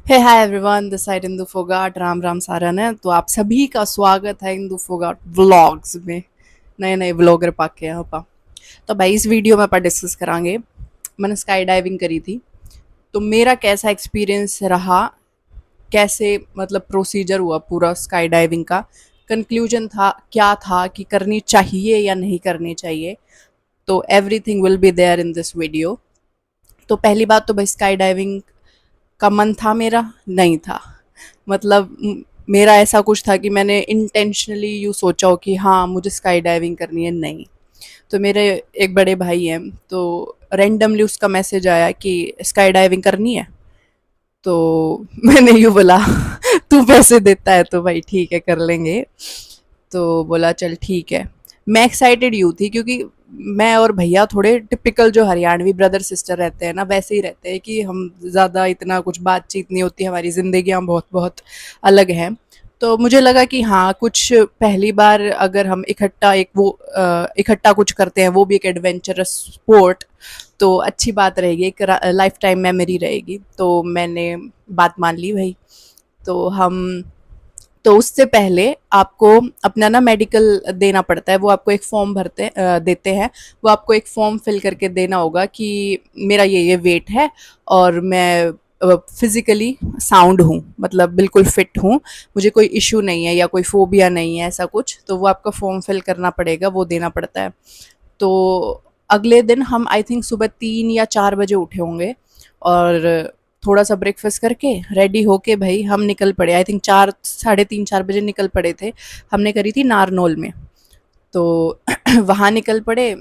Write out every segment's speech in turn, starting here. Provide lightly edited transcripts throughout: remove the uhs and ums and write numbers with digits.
Hey hi everyone, this side Indu Phogat. Ram Ram सारन है। तो आप सभी का स्वागत है इंदु फोगाट व्लॉग्स में। नए नए व्लॉगर पाके यहाँ पा। तो भाई इस वीडियो में अपन डिस्कस करांगे। मैंने स्काई डाइविंग करी थी, तो मेरा कैसा एक्सपीरियंस रहा, कैसे मतलब प्रोसीजर हुआ पूरा स्काई डाइविंग का, कंक्लूजन था क्या था कि करनी चाहिए या नहीं करनी चाहिए। तो everything will be there in this video. तो पहली बात तो भाई, स्काई डाइविंग का मन था मेरा? नहीं था। मतलब मेरा ऐसा कुछ था कि मैंने इंटेंशनली यूँ सोचा हो कि हाँ मुझे स्काई डाइविंग करनी है, नहीं। तो मेरे एक बड़े भाई हैं, तो रैंडमली उसका मैसेज आया कि स्काई डाइविंग करनी है। तो मैंने यूँ बोला तू पैसे देता है तो भाई ठीक है कर लेंगे। तो बोला चल ठीक है। मैं एक्साइटेड यूँ थी क्योंकि मैं और भैया थोड़े टिपिकल जो हरियाणवी ब्रदर सिस्टर रहते हैं ना, वैसे ही रहते हैं कि हम ज़्यादा इतना कुछ बातचीत नहीं होती, हमारी ज़िंदगियाँ बहुत बहुत अलग हैं। तो मुझे लगा कि हाँ कुछ पहली बार अगर हम इकट्ठा इकट्ठा कुछ करते हैं, वो भी एक एडवेंचरस स्पोर्ट, तो अच्छी बात रहेगी, एक लाइफ टाइम मेमोरी रहेगी। तो मैंने बात मान ली भाई। तो हम तो उससे पहले आपको अपना ना मेडिकल देना पड़ता है। वो आपको एक फॉर्म देते हैं। वो आपको एक फॉर्म फिल करके देना होगा कि मेरा ये वेट है और मैं फिजिकली साउंड हूँ, मतलब बिल्कुल फिट हूँ, मुझे कोई इशू नहीं है या कोई फोबिया नहीं है ऐसा कुछ। तो वो आपका फॉर्म फिल करना पड़ेगा, वो देना पड़ता है। तो अगले दिन हम आई थिंक सुबह 3 या 4 बजे उठे होंगे और थोड़ा सा ब्रेकफास्ट करके रेडी होके भाई हम निकल पड़े। आई थिंक 3:30 4 बजे निकल पड़े थे। हमने करी थी नारनौल में। तो वहाँ निकल पड़े।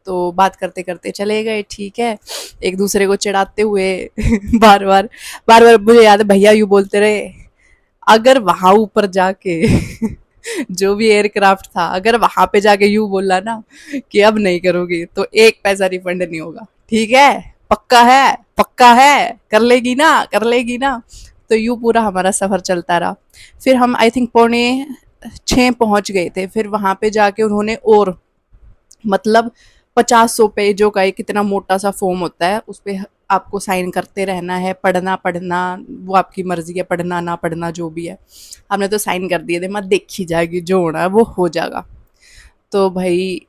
तो बात करते करते चले गए, ठीक है, एक दूसरे को चिढ़ाते हुए बार बार मुझे याद है भैया यूँ बोलते रहे, अगर वहां ऊपर जाके जो भी एयरक्राफ्ट था, अगर वहां पे जाके यूं बोला ना कि अब नहीं करोगी तो एक पैसा रिफंड नहीं होगा, ठीक है, पक्का है, पक्का है, कर लेगी ना, कर लेगी ना। तो यूं पूरा हमारा सफर चलता रहा। फिर हम आई थिंक 5:45 पहुंच गए थे। फिर वहां पे जाके उन्होंने और मतलब 50-100 पेजों का एक कितना मोटा सा फॉर्म होता है, उस पर आपको साइन करते रहना है, पढ़ना पढ़ना वो आपकी मर्जी है, पढ़ना ना पढ़ना जो भी है। हमने तो साइन कर दिए थे, मत देखी जाएगी, जो होना है वो हो जाएगा। तो भाई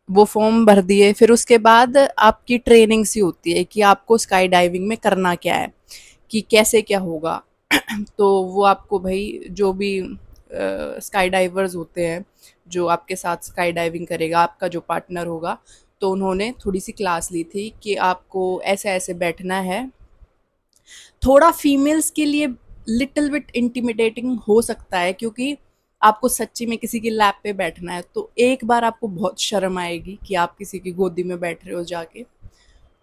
वो फॉर्म भर दिए। फिर उसके बाद आपकी ट्रेनिंग सी होती है कि आपको स्काई डाइविंग में करना क्या है, कि कैसे क्या होगा। तो वो आपको भाई जो भी स्काई डाइवर्स होते हैं, जो आपके साथ स्काई डाइविंग करेगा, आपका जो पार्टनर होगा, तो उन्होंने थोड़ी सी क्लास ली थी कि आपको ऐसे ऐसे बैठना है। थोड़ा फीमेल्स के लिए लिटिल बिट इंटिमिडेटिंग हो सकता है, क्योंकि आपको सच्ची में किसी की लैप पे बैठना है, तो एक बार आपको बहुत शर्म आएगी कि आप किसी की गोदी में बैठ रहे हो जाके।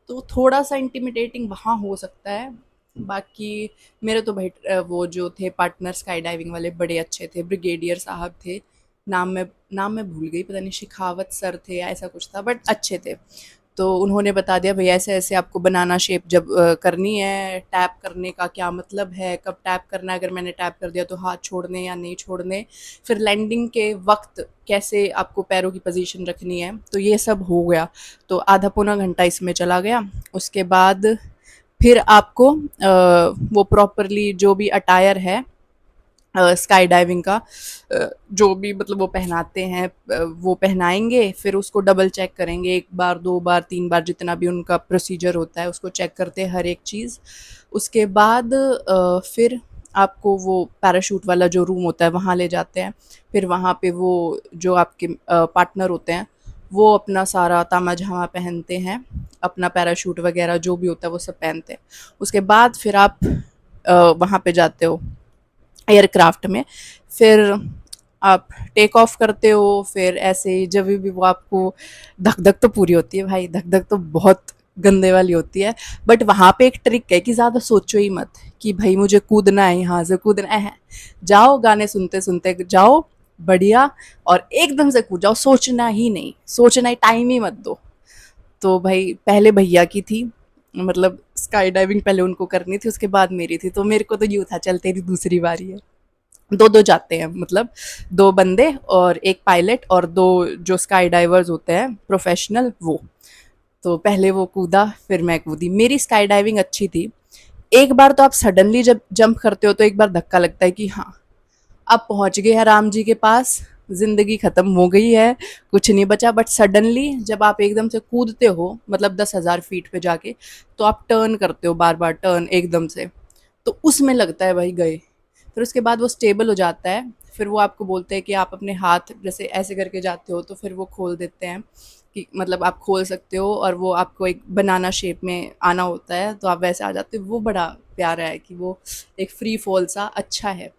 तो थोड़ा सा इंटिमिडेटिंग वहाँ हो सकता है। बाकी मेरे तो भाई वो जो थे पार्टनर स्काई डाइविंग वाले बड़े अच्छे थे, ब्रिगेडियर साहब थे। नाम मैं भूल गई, पता नहीं शिखावत सर थे या ऐसा कुछ था, बट अच्छे थे। तो उन्होंने बता दिया भैया ऐसे ऐसे आपको बनाना शेप, जब करनी है, टैप करने का क्या मतलब है, कब टैप करना है, अगर मैंने टैप कर दिया तो हाथ छोड़ने या नहीं छोड़ने, फिर लैंडिंग के वक्त कैसे आपको पैरों की पोजीशन रखनी है। तो ये सब हो गया। तो आधा पौना घंटा इसमें चला गया। उसके बाद फिर आपको वो प्रॉपरली जो भी अटायर है स्काई डाइविंग का, जो भी मतलब वो पहनाते हैं, वो पहनाएंगे। फिर उसको डबल चेक करेंगे, 1 बार 2 बार 3 बार जितना भी उनका प्रोसीजर होता है उसको चेक करते हैं हर एक चीज़। उसके बाद फिर आपको वो पैराशूट वाला जो रूम होता है वहाँ ले जाते हैं। फिर वहाँ पे वो जो आपके पार्टनर होते हैं, वो अपना सारा तामा झामा पहनते हैं, अपना पैराशूट वगैरह जो भी होता है वो सब पहनते हैं। उसके बाद फिर आप वहाँ पे जाते हो एयरक्राफ्ट में। फिर आप टेक ऑफ करते हो। फिर ऐसे ही जब भी वो आपको धक धक तो पूरी होती है भाई, धक धक तो बहुत गंदे वाली होती है। बट वहाँ पे एक ट्रिक है कि ज़्यादा सोचो ही मत कि भाई मुझे कूदना है, यहाँ से कूदना है। जाओ, गाने सुनते सुनते जाओ, बढ़िया, और एकदम से कूद जाओ, सोचना ही नहीं, सोचना ही, टाइम ही मत दो। तो भाई पहले भैया की थी, मतलब स्काई डाइविंग पहले उनको करनी थी, उसके बाद मेरी थी। तो मेरे को तो यूँ था चल तेरी दूसरी बारी है। दो दो जाते हैं, मतलब 2 बंदे और एक पायलट और 2 जो स्काई डाइवर्स होते हैं प्रोफेशनल, वो। तो पहले वो कूदा, फिर मैं कूदी। मेरी स्काई डाइविंग अच्छी थी एक बार तो आप सडनली जब जंप करते हो तो एक बार धक्का लगता है कि हाँ अब पहुंच गए हैं राम जी के पास, जिंदगी खत्म हो गई है, कुछ नहीं बचा। बट सडनली जब आप एकदम से कूदते हो मतलब 10,000 फीट पे जाके, तो आप टर्न करते हो बार बार टर्न एकदम से, तो उसमें लगता है भाई गए। फिर उसके बाद वो स्टेबल हो जाता है, फिर वो आपको बोलते हैं कि आप अपने हाथ जैसे ऐसे करके जाते हो तो फिर वो खोल देते हैं कि मतलब आप खोल सकते हो, और वो आपको एक बनाना शेप में आना होता है तो आप वैसे आ जाते हो। वो बड़ा प्यारा है कि वो एक फ्री फॉल सा अच्छा है।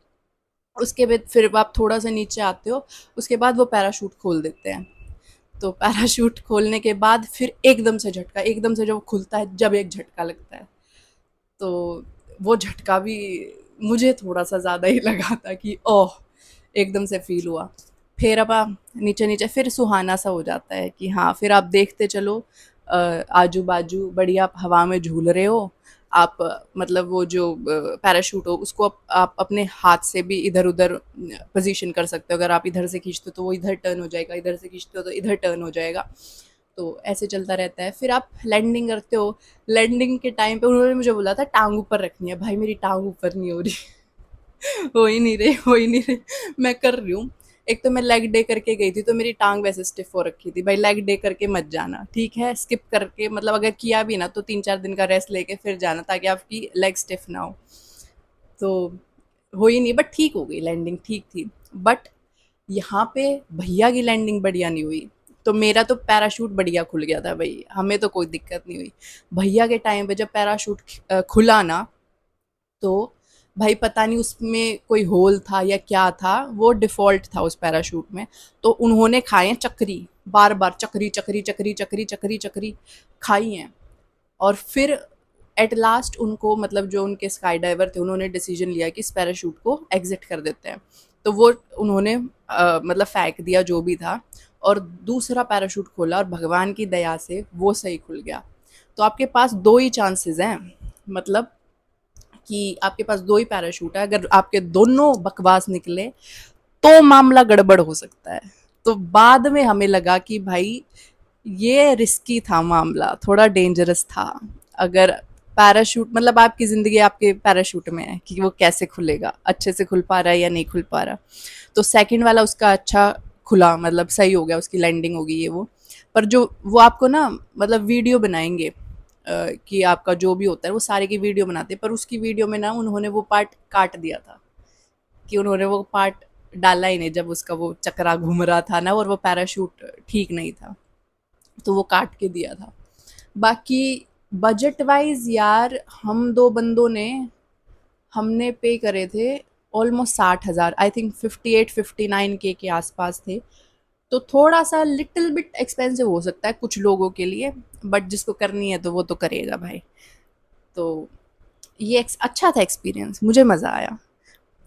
उसके बाद फिर आप थोड़ा सा नीचे आते हो, उसके बाद वो पैराशूट खोल देते हैं। तो पैराशूट खोलने के बाद फिर एकदम से झटका, एकदम से जब खुलता है, जब एक झटका लगता है, तो वो झटका भी मुझे थोड़ा सा ज़्यादा ही लगा था कि ओह, एकदम से फील हुआ। फिर अब आप नीचे नीचे फिर सुहाना सा हो जाता है कि हाँ फिर आप देखते चलो, आजू बाजू बढ़िया आप हवा में झूल रहे हो। आप मतलब वो जो पैराशूट हो उसको आप अपने हाथ से भी इधर उधर पोजीशन कर सकते हो। अगर आप इधर से खींचते हो तो वो इधर टर्न हो जाएगा, इधर से खींचते हो तो इधर टर्न हो जाएगा। तो ऐसे चलता रहता है। फिर आप लैंडिंग करते हो, लैंडिंग के टाइम पे उन्होंने मुझे बोला था टांग ऊपर रखनी है, भाई मेरी टांग ऊपर नहीं हो रही। हो ही नहीं रही, हो ही नहीं रही। मैं कर रही हूँ। एक तो मैं लेग डे करके गई थी तो मेरी टांग वैसे स्टिफ हो रखी थी, भाई लेग डे करके मत जाना, ठीक है, स्किप करके मतलब अगर किया भी ना तो 3-4 दिन का रेस्ट लेके फिर जाना ताकि आपकी लेग स्टिफ ना हो। तो हो ही नहीं, बट ठीक हो गई, लैंडिंग ठीक थी। बट यहाँ पे भैया की लैंडिंग बढ़िया नहीं हुई। तो मेरा तो पैराशूट बढ़िया खुल गया था भाई, हमें तो कोई दिक्कत नहीं हुई। भैया के टाइम पे जब पैराशूट खुला ना, तो भाई पता नहीं उसमें कोई होल था या क्या था, वो डिफ़ॉल्ट था उस पैराशूट में। तो उन्होंने खाए हैं चक्री, बार बार चक्री चक्री चक्री चक्री चक्री चक्री खाई हैं। और फिर एट लास्ट उनको मतलब जो उनके स्काई डाइवर थे उन्होंने डिसीजन लिया कि इस पैराशूट को एग्जिट कर देते हैं। तो वो उन्होंने मतलब फेंक दिया जो भी था, और दूसरा पैराशूट खोला और भगवान की दया से वो सही खुल गया। तो आपके पास दो ही चांसेस हैं, मतलब कि आपके पास दो ही पैराशूट है, अगर आपके दोनों बकवास निकले तो मामला गड़बड़ हो सकता है। तो बाद में हमें लगा कि भाई ये रिस्की था, मामला थोड़ा डेंजरस था। अगर पैराशूट मतलब आपकी ज़िंदगी आपके पैराशूट में है कि वो कैसे खुलेगा, अच्छे से खुल पा रहा है या नहीं खुल पा रहा। तो सेकंड वाला उसका अच्छा खुला, मतलब सही हो गया, उसकी लैंडिंग होगी ये वो। पर जो वो आपको ना मतलब वीडियो बनाएंगे कि आपका जो भी होता है वो सारे की वीडियो बनाते हैं, पर उसकी वीडियो में ना उन्होंने वो पार्ट काट दिया था, कि उन्होंने वो पार्ट डाला ही नहीं जब उसका वो चक्रा घूम रहा था ना, और वो पैराशूट ठीक नहीं था, तो वो काट के दिया था। बाकी बजट वाइज यार हम दो बंदों ने हमने पे करे थे ऑलमोस्ट 60,000, आई थिंक 58-59 के आसपास थे। तो थोड़ा सा लिटिल बिट एक्सपेंसिव हो सकता है कुछ लोगों के लिए, बट जिसको करनी है तो वो तो करेगा भाई। तो ये अच्छा था एक्सपीरियंस, मुझे मज़ा आया।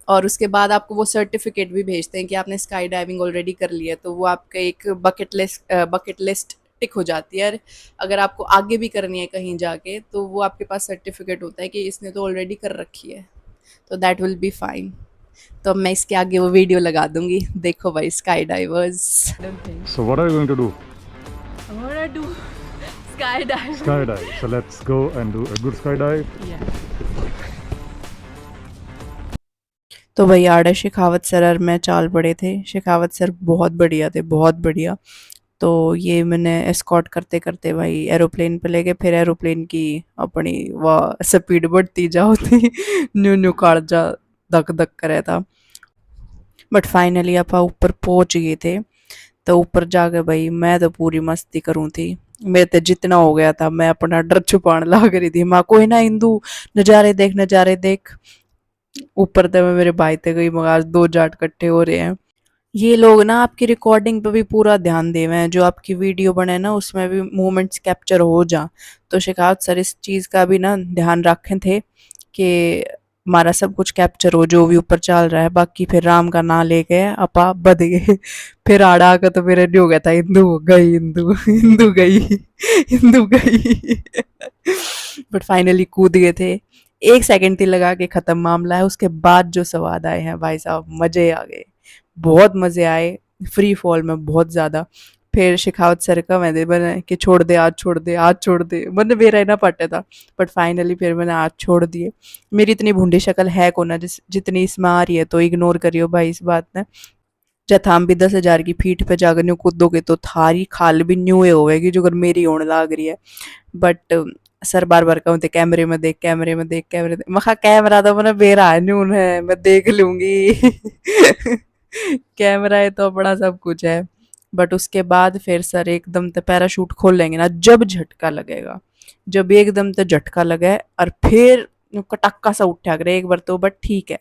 और उसके बाद आपको वो सर्टिफिकेट भी भेजते हैं कि आपने स्काई डाइविंग ऑलरेडी कर लिया, तो वो आपका एक बकेट लिस्ट टिक हो जाती है। और अगर आपको आगे भी करनी है कहीं जाके तो वो आपके पास सर्टिफिकेट होता है कि इसने तो ऑलरेडी कर रखी है, तो दैट विल बी फाइन। तो अब मैं इसके आगे वो वीडियो लगा दूंगी, देखो भाई sky divers. So what are you going to do? I wanna do skydiving. Skydive. So let's go and do a good skydive. Yeah. तो भाई आड़े शेखावत सर और मैं चाल पड़े थे। शेखावत सर बहुत बढ़िया थे, बहुत बढ़िया। तो ये मैंने एस्कॉर्ट करते करते भाई एरोप्लेन पे ले गए, फिर एरोप्लेन की अपनी वाह स्पीड बढ़ती जाओ थी। न्यू न्यू कालजा धक धक करे था। बट फाइनली आप ऊपर पहुंच गए थे। तो ऊपर जाके भाई मैं तो पूरी मस्ती करूँ थी। मेरे तो जितना हो गया था मैं अपना डर छुपाने लग रही थी, माँ कोई ना इंदू, नज़ारे देख नज़ारे देख। ऊपर तो मैं मेरे भाई ते गई मगर आज दो जाट इकट्ठे हो रहे हैं। ये लोग ना आपकी रिकॉर्डिंग पे भी पूरा ध्यान देवे हैं, जो आपकी वीडियो बने ना उसमें भी मोमेंट्स कैप्चर हो जा। तो शिकायत सर इस चीज़ का भी ना ध्यान रखे थे कि हमारा सब कुछ कैप्चर हो जो भी ऊपर चल रहा है। बाकी फिर राम का नाम ले गए अपा बद गए। फिर आड़ा आकर तो मेरे हो गया था हिंदू गई, हिंदू हिंदू गई, हिंदू गई। बट फाइनली कूद गए थे। 1 सेकंड ही लगा के ख़त्म मामला है। उसके बाद जो स्वाद आए हैं भाई साहब, मज़े आ गए, बहुत मज़े आए। फ्री फॉल में बहुत ज़्यादा। फिर शिखावत सर का मैंने कि छोड़ दे आज, छोड़ दे आज, छोड़ दे, मतलब मेरा ही ना पटे था। बट फाइनली फिर मैंने आज छोड़ दिए। मेरी इतनी भूडी शक्ल है को ना जितनी इसमें आ रही है, तो इग्नोर करियो भाई इस बात ने। जब हम भी 10,000 की फीट पे जाकर न्यू कूदोगे तो थारी खाल भी न्यू होएगी जो अगर मेरी होने लाग रही है। बट सर बार बार कहते कैमरे में देख, कैमरे में देख, कैमरे में, मैं कहा कैमरा तो मैंने बेरा है न्यून है, मैं देख लूंगी। कैमरा है तो अपना सब कुछ है। बट उसके बाद फिर सर एकदम से पैराशूट खोल लेंगे ना, जब झटका लगेगा, जब एकदम से झटका लगे और फिर कटक्का सा उठा करे एक बार तो, बट ठीक है।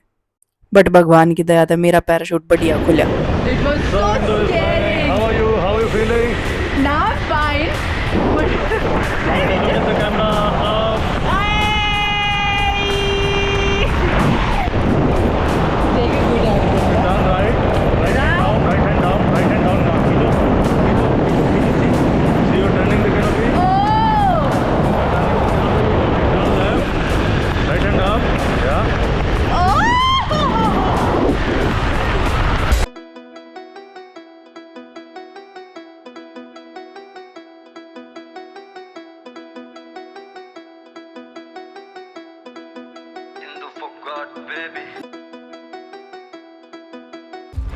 बट भगवान की दया था मेरा पैराशूट बढ़िया खुला। It was so scary. How are you feeling? Now fine. But Look at the camera. take a good idea. Down, right? Right hand down, right hand down, right hand down now. See you're turning the canopy? Oh! Down left. Right hand up. Yeah. Oh!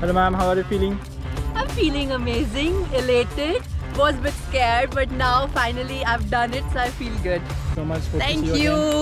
Hello ma'am, how are you feeling? I'm feeling amazing, elated, was a bit scared, but now finally I've done it, so I feel good. So much. Hope to Thank see you again. you.